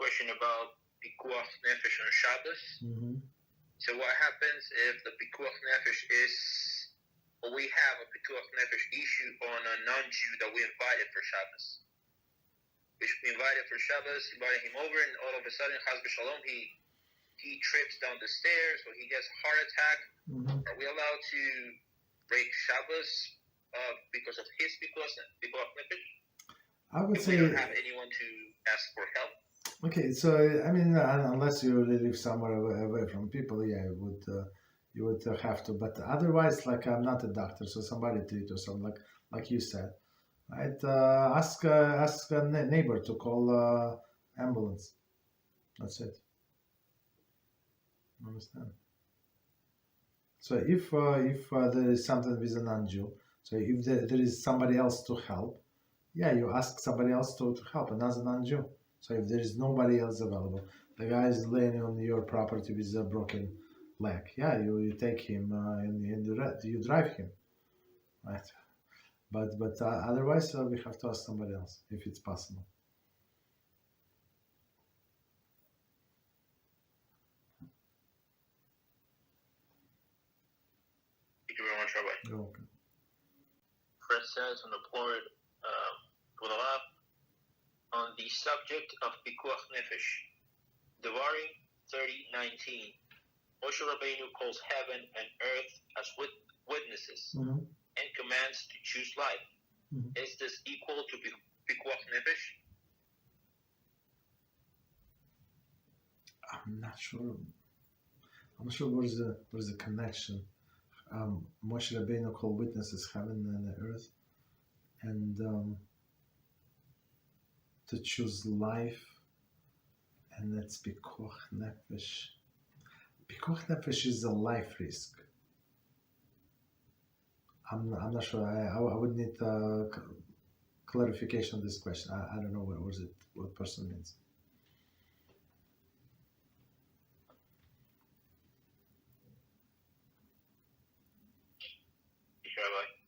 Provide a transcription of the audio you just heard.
question about Pekuach Nefesh on Shabbos. So what happens if the Pekuach Nefesh is, or we have a Pekuach Nefesh issue on a non-Jew that we invited for Shabbos? We invited for Shabbos, invited him over, and all of a sudden, Chas v'Shalom, he trips down the stairs, or he gets a heart attack. Are we allowed to break Shabbos because of his Pekuach Nefesh? I would say we don't have anyone to ask for help. Okay, so I mean, unless you live somewhere away from people, yeah, you would have to. But otherwise, like I'm not a doctor, so somebody treat or something like you said, right? Ask a neighbor to call ambulance. That's it. Understand? So if there is something with a non-Jew, so if there is somebody else to help, yeah, you ask somebody else to help, another non-Jew. So if there is nobody else available, the guy is laying on your property with a broken leg, yeah, you take him and you drive him, right? But otherwise, we have to ask somebody else if it's possible. Thank you very much, Rabbi. You're welcome. Fred says on the board, on the subject of Pekuach Nefesh, Devarim 30:19, Moshe Rabbeinu calls heaven and earth as witnesses and commands to choose life. Is this equal to Pekuach Nefesh? I'm not sure where's the connection. Moshe Rabbeinu called witnesses heaven and earth, and to choose life, and that's Pekuach Nefesh. Pekuach Nefesh is a life risk. I'm not sure. I would need clarification on this question. I don't know what person means. Rabbi.